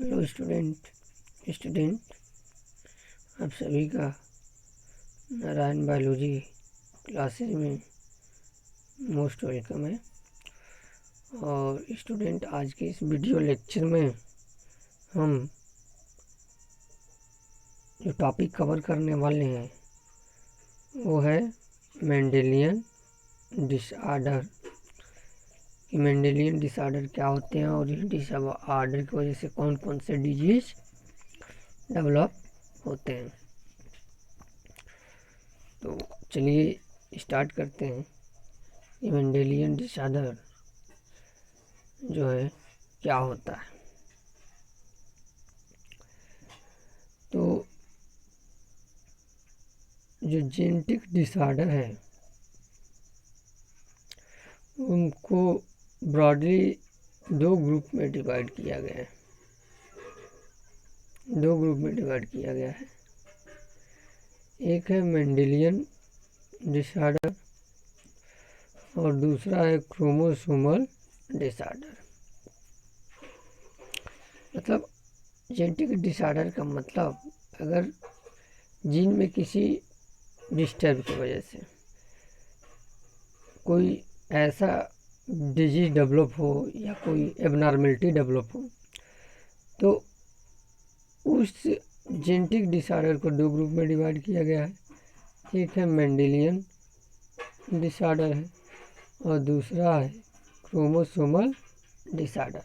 Hello student आप सभी का नारायण बायोलॉजी क्लासेज में मोस्ट वेलकम है। और स्टूडेंट, आज के इस वीडियो लेक्चर में हम जो टॉपिक कवर करने वाले हैं वो है मेंडेलियन डिसऑर्डर। कि मेंडेलियन डिसऑर्डर क्या होते हैं और इस डिसऑर्डर की वजह से कौन कौन से डिजीज डेवलप होते हैं। तो चलिए स्टार्ट करते हैं। ये मेंडेलियन डिसऑर्डर जो है क्या होता है। तो जो जेनेटिक डिसऑर्डर है उनको ब्रॉडली दो ग्रुप में डिवाइड किया गया है। एक है मेंडेलियन डिसऑर्डर और दूसरा है क्रोमोसोमल डिसऑर्डर। मतलब जेनेटिक डिसऑर्डर का मतलब अगर जीन में किसी डिस्टर्ब की वजह से कोई ऐसा डिजीज डेवलप हो या कोई एबनॉर्मलिटी डेवलप हो तो उस जेनेटिक डिसऑर्डर को दो ग्रुप में डिवाइड किया गया है। एक है मेंडेलियन डिसऑर्डर है और दूसरा है क्रोमोसोमल डिसऑर्डर।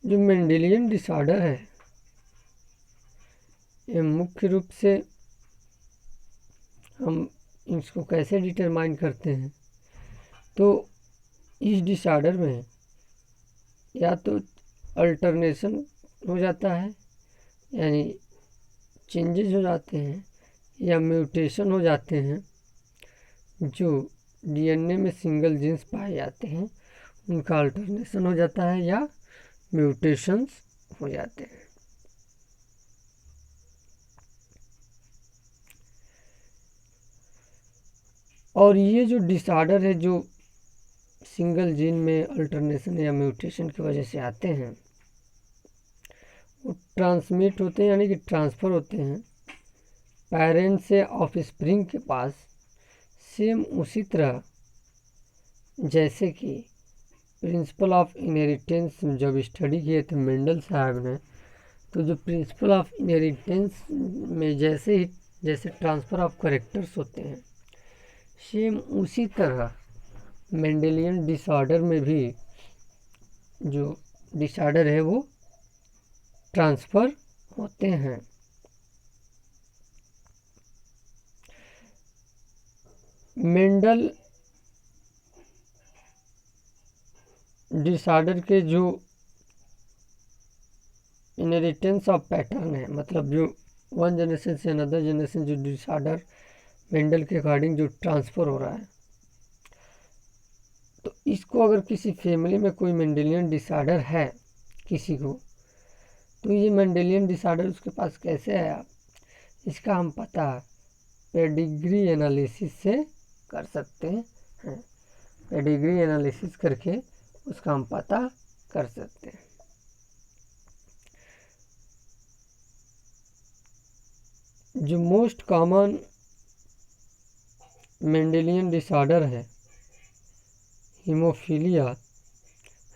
जो मेंडेलियन डिसऑर्डर है ये मुख्य रूप से हम इसको कैसे डिटरमाइन करते हैं, तो इस डिसऑर्डर में या तो अल्टरनेशन हो जाता है यानी चेंजेस हो जाते हैं या म्यूटेशन हो जाते हैं। जो डीएनए में सिंगल जीन्स पाए जाते हैं उनका अल्टरनेशन हो जाता है या म्यूटेशंस हो जाते हैं। और ये जो डिसऑर्डर है जो सिंगल जीन में अल्टरनेशन या म्यूटेशन की वजह से आते हैं वो ट्रांसमिट होते हैं यानी कि ट्रांसफ़र होते हैं पेरेंट से ऑफस्प्रिंग के पास। सेम उसी तरह जैसे कि प्रिंसिपल ऑफ इनहेरिटेंस जब स्टडी किए थे मेंडल साहब ने, तो जो प्रिंसिपल ऑफ इनहेरिटेंस में जैसे ट्रांसफ़र ऑफ कैरेक्टर्स होते हैं, सेम उसी तरह मेंडेलियन डिसऑर्डर में भी जो डिसऑर्डर है वो ट्रांसफ़र होते हैं। मेंडल डिसऑर्डर के जो इनहेरिटेंस ऑफ पैटर्न है, मतलब जो वन जनरेशन से अनदर जनरेशन जो डिसऑर्डर मेंडल के अकॉर्डिंग जो ट्रांसफ़र हो रहा है, तो इसको अगर किसी फैमिली में कोई मेंडेलियन डिसऑर्डर है किसी को, तो ये मेंडेलियन डिसऑर्डर उसके पास कैसे आया, इसका हम पता पेडिग्री एनालिसिस से कर सकते हैं। पेडिग्री एनालिसिस करके उसका हम पता कर सकते हैं। जो मोस्ट कॉमन मेंडेलियन डिसऑर्डर है हीमोफीलिया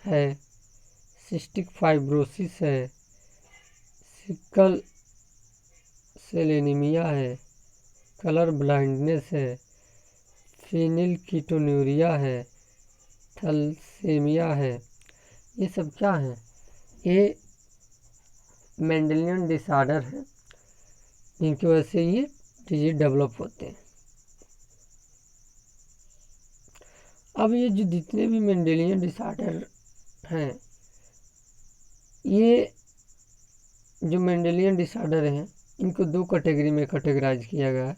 है, सिस्टिक फाइब्रोसिस है, सिकल सेल एनीमिया है, कलर ब्लाइंडनेस है, फेनिलकीटोन्यूरिया है, थैलेसीमिया है। ये सब क्या है? ये मेंडेलियन डिसऑर्डर है जिनकी वजह से ये डिजीज डेवलप होते हैं। अब ये जो जितने भी मेंडेलियन डिसऑर्डर हैं, ये जो मेंडेलियन डिसऑर्डर हैं इनको दो कैटेगरी में कैटेगराइज किया गया है।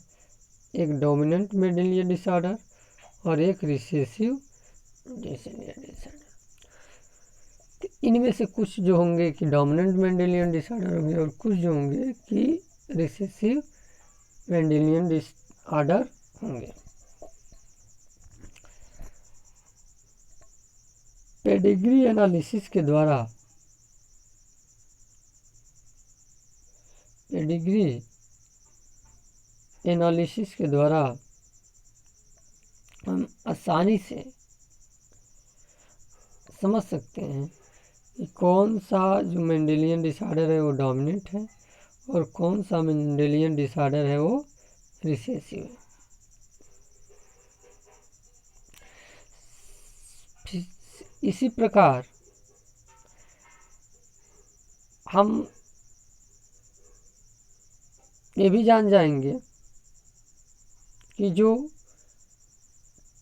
एक डोमिनेंट मेंडेलियन डिसऑर्डर और एक रिसेसिव मेंडेलियन डिसऑर्डर। तो इनमें से कुछ जो होंगे कि डोमिनेंट मेंडेलियन डिसऑर्डर होंगे और कुछ जो होंगे कि रिसेसिव मेंडेलियन डिसऑर्डर होंगे। पेडिग्री एनालिसिस के द्वारा हम आसानी से समझ सकते हैं कि कौन सा जो मेंडेलियन डिसऑर्डर है वो डोमिनेंट है और कौन सा मेंडेलियन डिसऑर्डर है वो रिसेसिव है। इसी प्रकार हम ये भी जान जाएंगे कि जो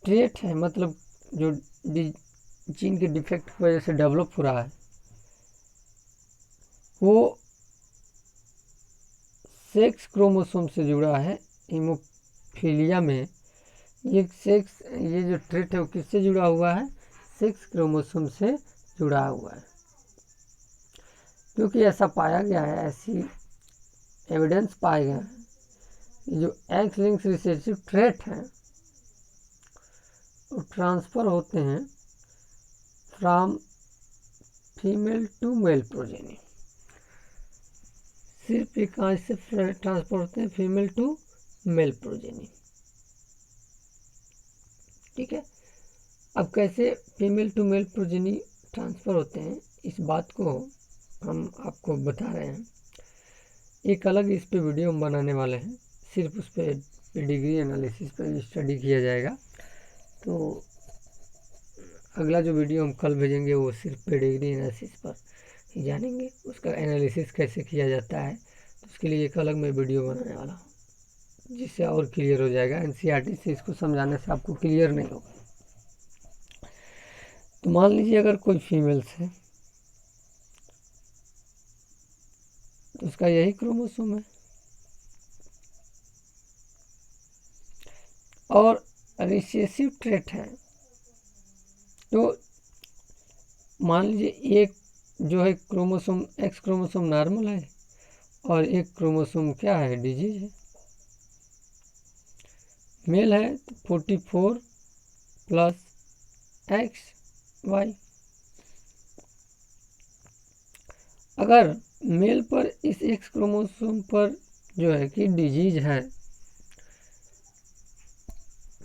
ट्रेट है, मतलब जो जीन के डिफेक्ट की वजह से डेवलप हो रहा है, वो सेक्स क्रोमोसोम से जुड़ा है। हीमोफीलिया में ये जो ट्रेट है वो किससे जुड़ा हुआ है? सेक्स क्रोमोसोम से जुड़ा हुआ है। क्योंकि ऐसा पाया गया है, ऐसी एविडेंस पाए गए हैं कि जो एक्स लिंक्ड रिसेसिव ट्रेट हैं वो ट्रांसफ़र होते हैं from female to male progeny. सिर्फ एक काज से ट्रांसफर होते हैं फीमेल टू मेल प्रोजेनी। ठीक है, अब कैसे female to male progeny transfer होते हैं, इस बात को हम आपको बता रहे हैं। एक अलग इस पे वीडियो हम बनाने वाले हैं, सिर्फ उस पर पेडिग्री एनालिसिस पर स्टडी किया जाएगा। तो अगला जो वीडियो हम कल भेजेंगे वो सिर्फ पेडिग्री एनालिसिस पर ही जानेंगे, उसका एनालिसिस कैसे किया जाता है। तो उसके लिए एक अलग मैं वीडियो बनाने वाला हूँ, जिससे और क्लियर हो जाएगा। एनसीईआरटी से इसको समझाने से आपको क्लियर नहीं होगा। तो मान लीजिए अगर कोई फीमेल्स है तो उसका यही क्रोमोसोम है, और रिसेसिव ट्रेट है। तो मान लीजिए एक जो है क्रोमोसोम एक्स क्रोमोसोम नॉर्मल है और एक क्रोमोसोम क्या है? डिजीज है। मेल है तो 44 प्लस XY। अगर मेल पर इस एक्स क्रोमोसोम पर जो है कि डिजीज है,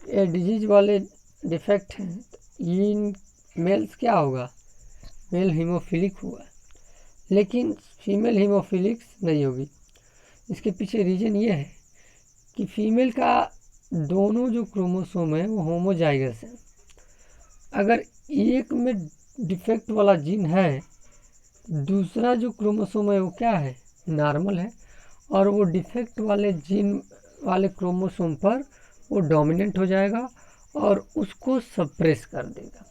ये डिजीज वाले डिफेक्ट हैं, तो इन मेल्स क्या होगा? मेल हीमोफिलिक होगा, लेकिन फीमेल हीमोफिलिक्स नहीं होगी। इसके पीछे रीज़न ये है कि फीमेल का दोनों जो क्रोमोसोम है वो होमोजाइगस है। अगर एक में डिफेक्ट वाला जीन है, दूसरा जो क्रोमोसोम है वो क्या है? नॉर्मल है, और वो डिफेक्ट वाले जीन वाले क्रोमोसोम पर वो डोमिनेंट हो जाएगा और उसको सप्रेस कर देगा।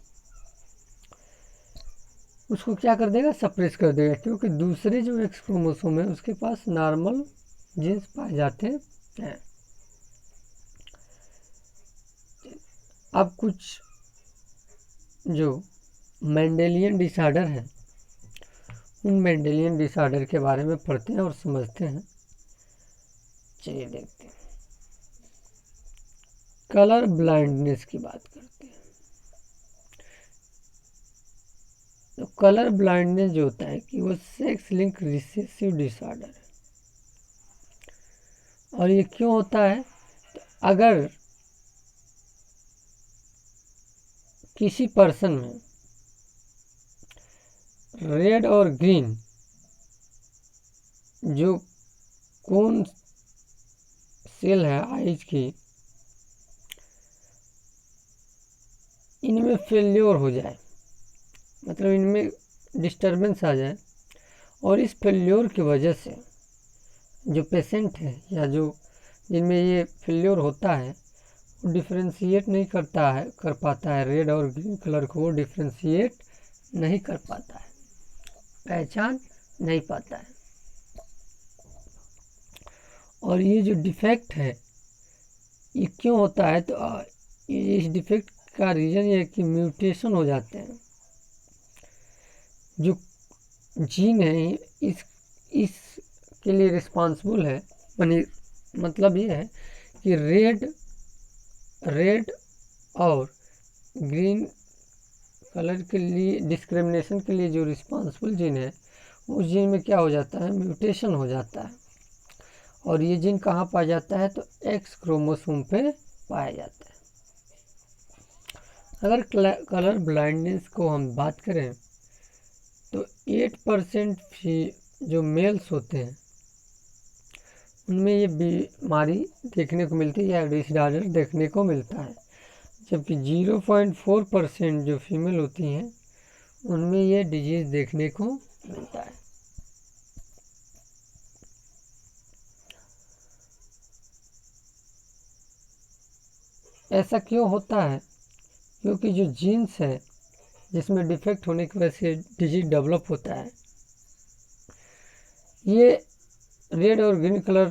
उसको क्या कर देगा? सप्रेस कर देगा, क्योंकि दूसरे जो एक्स क्रोमोसोम है उसके पास नॉर्मल जीन्स पाए जाते हैं। अब कुछ जो मेंडेलियन डिसऑर्डर है, उन मेंडेलियन डिसऑर्डर के बारे में पढ़ते हैं और समझते हैं। चलिए देखते हैं। कलर ब्लाइंडनेस की बात करते हैं। तो कलर ब्लाइंडनेस जो होता है कि वो सेक्स लिंक रिसेसिव डिसऑर्डर है। और ये क्यों होता है? तो अगर किसी पर्सन में रेड और ग्रीन जो कौन सेल है आइज की, इनमें फेल्योर हो जाए, मतलब इनमें डिस्टरबेंस आ जाए, और इस फेल्योर की वजह से जो पेशेंट है या जो जिनमें ये फेल्योर होता है वो डिफ्रेंशिएट नहीं कर पाता है रेड और ग्रीन कलर को, वो डिफ्रेंशिएट नहीं कर पाता है, पहचान नहीं पाता है। और ये जो डिफेक्ट है ये क्यों होता है? तो इस डिफेक्ट का रीज़न ये है कि म्यूटेशन हो जाते हैं। जो जीन है इसके लिए रिस्पॉन्सिबल है, मतलब ये है कि रेड और ग्रीन कलर के लिए डिस्क्रिमिनेशन के लिए जो रिस्पॉन्सिबल जीन है उस जीन में क्या हो जाता है, म्यूटेशन हो जाता है। और ये जीन कहाँ पाया जाता है, तो एक्स क्रोमोसोम पे पाया जाता है। अगर कलर ब्लाइंडनेस को हम बात करें तो 8% जो मेल्स होते हैं उनमें ये बीमारी देखने को मिलती है या डिसऑर्डर देखने को मिलता है, जबकि 0.4% जो फीमेल होती हैं उनमें ये डिजीज़ देखने को मिलता है। ऐसा क्यों होता है, क्योंकि जो जीन्स है जिसमें डिफेक्ट होने की वजह से डिजीज डेवलप होता है, ये रेड और ग्रीन कलर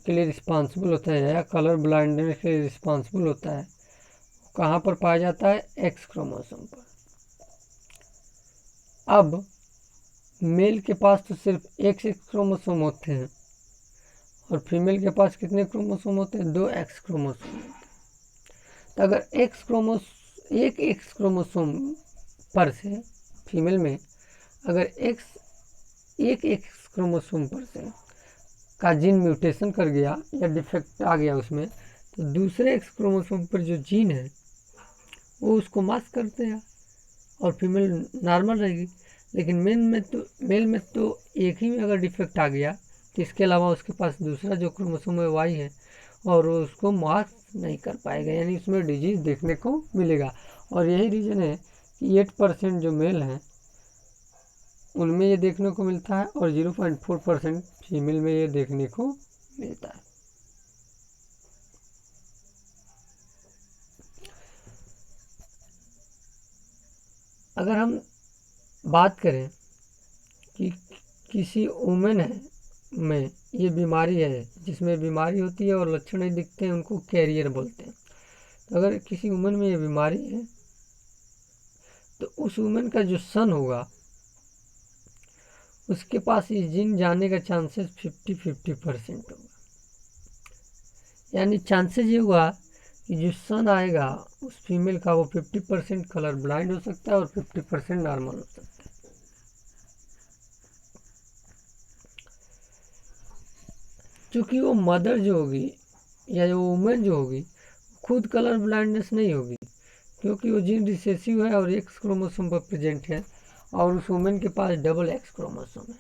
के लिए रिस्पॉन्सिबल होता है या कलर ब्लाइंडनेस के लिए रिस्पॉन्सिबल होता है। कहाँ पर पाया जाता है, एक्स क्रोमोसोम पर। अब मेल के पास तो सिर्फ एक एक्स क्रोमोसोम होते हैं और फीमेल के पास कितने क्रोमोसोम होते हैं, 2 एक्स क्रोमोसोम होते हैं। तो अगर एक एक्स क्रोमोसोम पर से फीमेल में अगर एक एक्स क्रोमोसोम पर से का जीन म्यूटेशन कर गया या डिफेक्ट आ गया उसमें, तो दूसरे एक्स क्रोमोसोम पर जो जीन है वो उसको मास्क करते हैं और फीमेल नॉर्मल रहेगी। लेकिन मेल में तो एक ही में अगर डिफेक्ट आ गया तो इसके अलावा उसके पास दूसरा जो क्रोमोसोम है वाई है और वो उसको मास्क नहीं कर पाएगा, यानी उसमें डिजीज देखने को मिलेगा। और यही रीज़न है कि 8% जो मेल हैं उनमें ये देखने को मिलता है और 0.4% फीमेल में ये देखने को मिलता है। अगर हम बात करें कि किसी वुमेन है में ये बीमारी है, जिसमें बीमारी होती है और लक्षण नहीं दिखते हैं, उनको कैरियर बोलते हैं। तो अगर किसी वुमेन में ये बीमारी है तो उस वुमेन का जो सन होगा उसके पास इस जीन जाने का चांसेस 50-50% होगा। यानी चांसेस ये हुआ कि जो सन आएगा उस फीमेल का वो 50% कलर ब्लाइंड हो सकता है और 50% नॉर्मल हो सकता है। क्योंकि वो मदर जो होगी या जो वुमेन जो होगी खुद कलर ब्लाइंडनेस नहीं होगी, क्योंकि वो जीन रिसेसिव है और एक्स क्रोमोसोम पर प्रेजेंट है और उस वुमेन के पास डबल एक्स क्रोमोसोम है।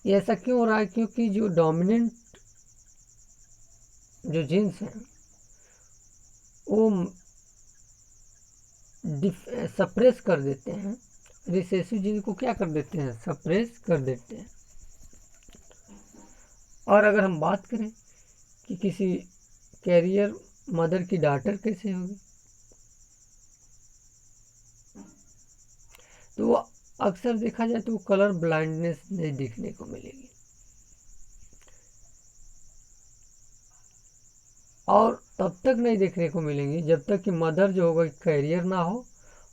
ये ऐसा क्यों हो रहा है, क्योंकि जो डोमिनेंट जो जीन्स हैं वो सप्रेस कर देते हैं, रिसेसिव जीन को क्या कर देते हैं, सप्रेस कर देते हैं। और अगर हम बात करें कि किसी कैरियर मदर की डॉटर कैसे होगी, तो वो अक्सर देखा जाए तो कलर ब्लाइंडनेस नहीं दिखने को मिलेगी। और तब तक नहीं देखने को मिलेंगी जब तक कि मदर जो होगा कैरियर ना हो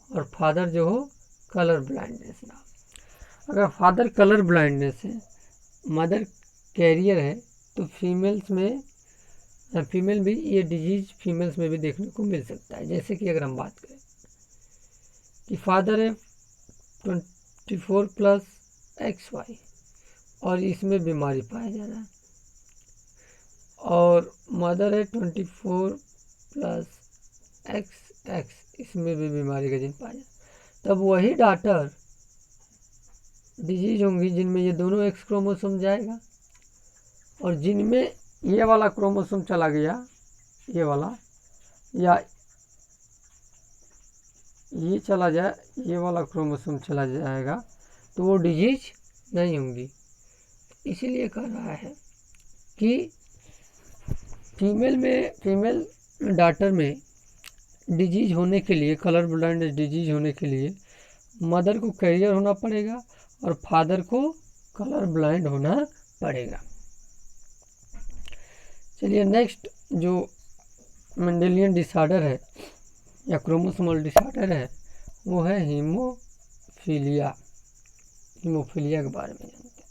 और फादर जो हो कलर ब्लाइंडनेस ना हो। अगर फादर कलर ब्लाइंडनेस है, मदर कैरियर है, तो फीमेल भी ये डिजीज फीमेल्स में भी देखने को मिल सकता है। जैसे कि अगर हम बात करें कि फादर है 24+XY और इसमें बीमारी पाया जा रहा है, और मदर है 24+XX, इसमें भी बीमारी का जीन पाया जाए, तब वही डॉटर डिजीज होंगी जिनमें ये दोनों एक्स क्रोमोसोम जाएगा और जिनमें ये वाला क्रोमोसोम चला गया, ये वाला या ये चला जाए, ये वाला क्रोमोसोम चला जाएगा तो वो डिजीज नहीं होंगी। इसीलिए कह रहा है कि फीमेल डॉटर में डिजीज होने के लिए, कलर ब्लाइंड डिजीज होने के लिए मदर को कैरियर होना पड़ेगा और फादर को कलर ब्लाइंड होना पड़ेगा। चलिए नेक्स्ट जो मेंडेलियन डिसऑर्डर है या क्रोमोसोमल डिसऑर्डर है वो है हीमोफीलिया के बारे में जानते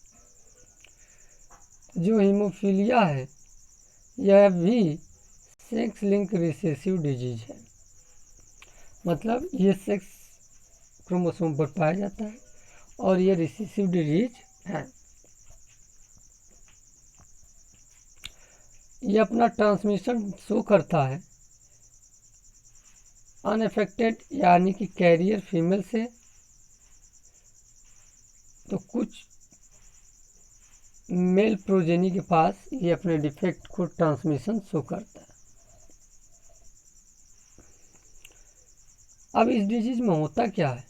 हैं। जो हीमोफीलिया है यह भी सेक्स लिंक रिसेसिव डिजीज है, मतलब ये सेक्स क्रोमोसोम पर पाया जाता है और ये रिसेसिव डिजीज है। ये अपना ट्रांसमिशन शो करता है अनअफेक्टेड यानी कि कैरियर फीमेल से, तो कुछ मेल प्रोजेनी के पास ये अपने डिफेक्ट को ट्रांसमिशन शो करता है। अब इस डिजीज में होता क्या है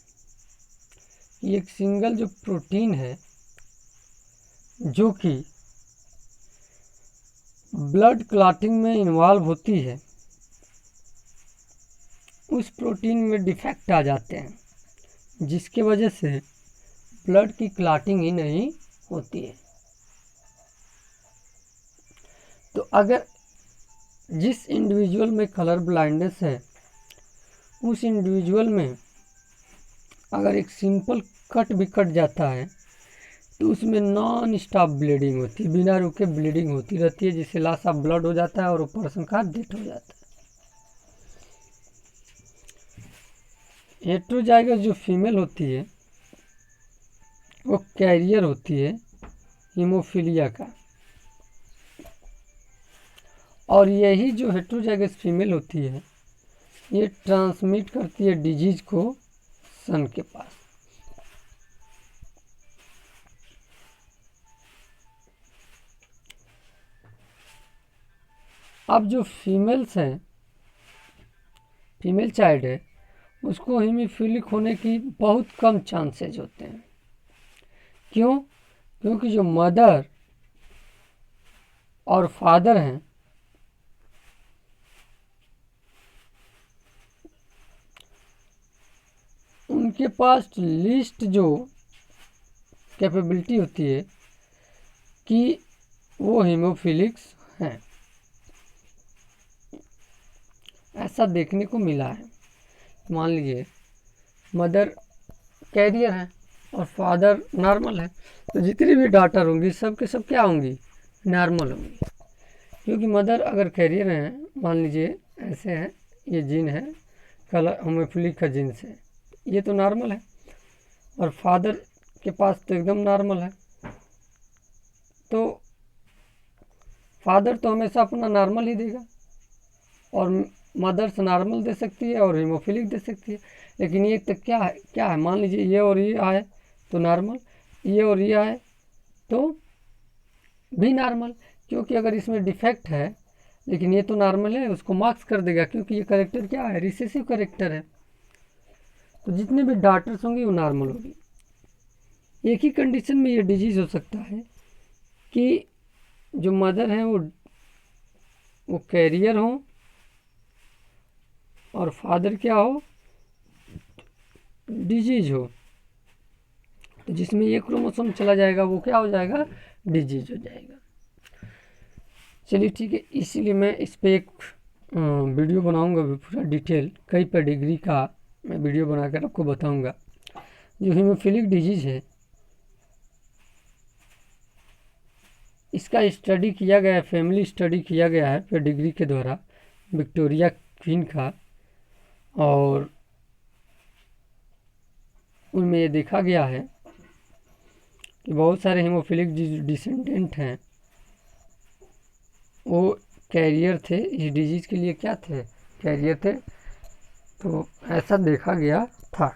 कि एक सिंगल जो प्रोटीन है जो कि ब्लड क्लॉटिंग में इन्वॉल्व होती है, उस प्रोटीन में डिफेक्ट आ जाते हैं, जिसकी वजह से ब्लड की क्लॉटिंग ही नहीं होती है। तो अगर जिस इंडिविजुअल में कलर ब्लाइंडनेस है, उस इंडिविजुअल में अगर एक सिंपल कट भी कट जाता है तो उसमें नॉन स्टॉप ब्लीडिंग होती है, बिना रुके ब्लीडिंग होती रहती है, जिससे लॉस ऑफ ब्लड हो जाता है और वो पर्सन का डेथ हो जाता है। हेटेरोजाइगस जो फीमेल होती है वो कैरियर होती है हीमोफीलिया का, और यही जो हेटेरोजाइगस फीमेल होती है ये ट्रांसमिट करती है डिजीज को सन के पास। अब जो फीमेल्स हैं, फीमेल चाइल्ड है, उसको हीमोफिलिक होने की बहुत कम चांसेज होते हैं। क्यों? क्योंकि जो मदर और फादर हैं उनके पास लिस्ट जो कैपेबिलिटी होती है कि वो हीमोफिलिक्स हैं, ऐसा देखने को मिला है। मान लीजिए मदर कैरियर है और फादर नॉर्मल है, तो जितनी भी डॉटर होंगी सब के सब क्या होंगी? नॉर्मल होंगी। क्योंकि मदर अगर कैरियर है, मान लीजिए ऐसे है, ये जीन है कलर हीमोफिलिक का जीन्स है, ये तो नॉर्मल है, और फादर के पास तो एकदम नॉर्मल है, तो फादर तो हमेशा अपना नॉर्मल ही देगा, और मदर्स नॉर्मल दे सकती है और हीमोफिलिक दे सकती है। लेकिन ये तो क्या है, मान लीजिए ये और ये आए तो नॉर्मल, ये और ये आए तो भी नॉर्मल, क्योंकि अगर इसमें डिफेक्ट है लेकिन ये तो नॉर्मल है, उसको मार्क्स कर देगा, क्योंकि ये करेक्टर क्या है? रिसेसिव करेक्टर है। तो जितने भी डॉटर्स होंगी वो नॉर्मल होगी। एक ही कंडीशन में ये डिजीज़ हो सकता है कि जो मदर हैं वो कैरियर हो और फादर क्या हो? डिजीज हो। तो जिसमें ये क्रोमोसोम चला जाएगा वो क्या हो जाएगा? डिजीज हो जाएगा। चलिए ठीक है, इसीलिए मैं इस पे एक वीडियो बनाऊंगा भी पूरा डिटेल, कई पेडिग्री का मैं वीडियो बनाकर आपको बताऊंगा। जो हीमोफिलिक डिजीज है इसका स्टडी किया गया है, फैमिली स्टडी किया गया है पेडिग्री के द्वारा, विक्टोरिया क्वीन का, और उनमें ये देखा गया है कि बहुत सारे हीमोफिलिक डिसेंडेंट हैं वो कैरियर थे, इस डिजीज़ के लिए क्या थे? कैरियर थे। तो ऐसा देखा गया था।